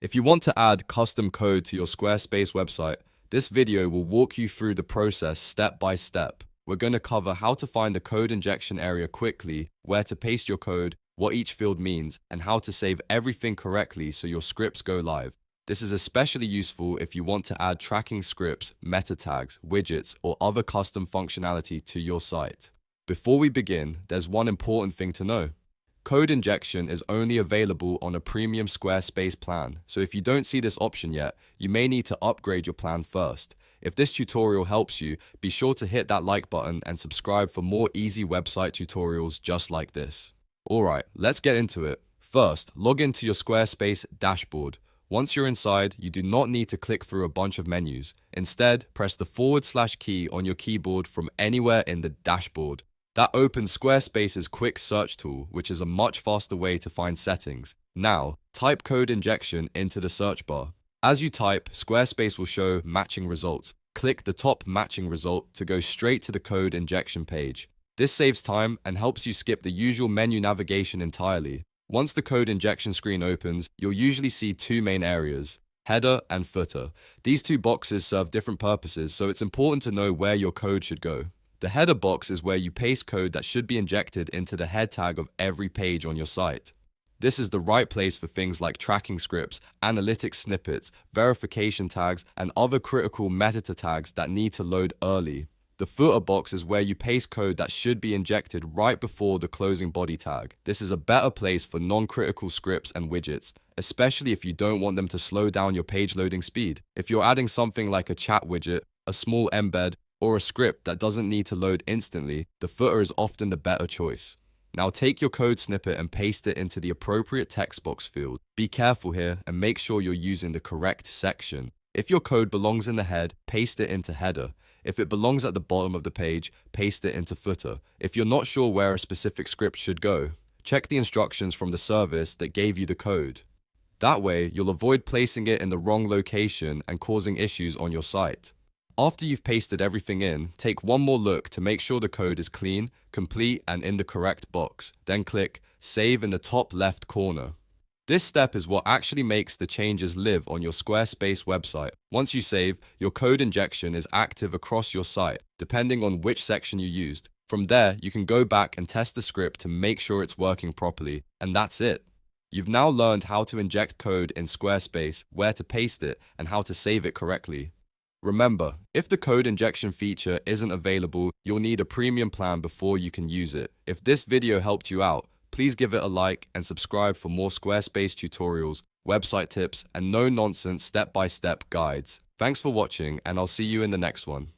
If you want to add custom code to your Squarespace website, this video will walk you through the process step by step. We're going to cover how to find the code injection area quickly, where to paste your code, what each field means, and how to save everything correctly so your scripts go live. This is especially useful if you want to add tracking scripts, meta tags, widgets, or other custom functionality to your site. Before we begin, there's one important thing to know. Code injection is only available on a premium Squarespace plan, so if you don't see this option yet, you may need to upgrade your plan first. If this tutorial helps you, be sure to hit that like button and subscribe for more easy website tutorials just like this. Alright, let's get into it. First, log into your Squarespace dashboard. Once you're inside, you do not need to click through a bunch of menus. Instead, press the / key on your keyboard from anywhere in the dashboard. That opens Squarespace's quick search tool, which is a much faster way to find settings. Now, type code injection into the search bar. As you type, Squarespace will show matching results. Click the top matching result to go straight to the code injection page. This saves time and helps you skip the usual menu navigation entirely. Once the code injection screen opens, you'll usually see two main areas, header and footer. These two boxes serve different purposes, so it's important to know where your code should go. The header box is where you paste code that should be injected into the head tag of every page on your site. This is the right place for things like tracking scripts, analytics snippets, verification tags, and other critical meta tags that need to load early. The footer box is where you paste code that should be injected right before the closing body tag. This is a better place for non-critical scripts and widgets, especially if you don't want them to slow down your page loading speed. If you're adding something like a chat widget, a small embed, or a script that doesn't need to load instantly, the footer is often the better choice. Now take your code snippet and paste it into the appropriate text box field. Be careful here and make sure you're using the correct section. If your code belongs in the head, paste it into header. If it belongs at the bottom of the page, paste it into footer. If you're not sure where a specific script should go, check the instructions from the service that gave you the code. That way, you'll avoid placing it in the wrong location and causing issues on your site. After you've pasted everything in, take one more look to make sure the code is clean, complete, and in the correct box. Then click Save in the top left corner. This step is what actually makes the changes live on your Squarespace website. Once you save, your code injection is active across your site, depending on which section you used. From there, you can go back and test the script to make sure it's working properly, and that's it. You've now learned how to inject code in Squarespace, where to paste it, and how to save it correctly. Remember, if the code injection feature isn't available, you'll need a premium plan before you can use it. If this video helped you out, please give it a like and subscribe for more Squarespace tutorials, website tips, and no-nonsense step-by-step guides. Thanks for watching, and I'll see you in the next one.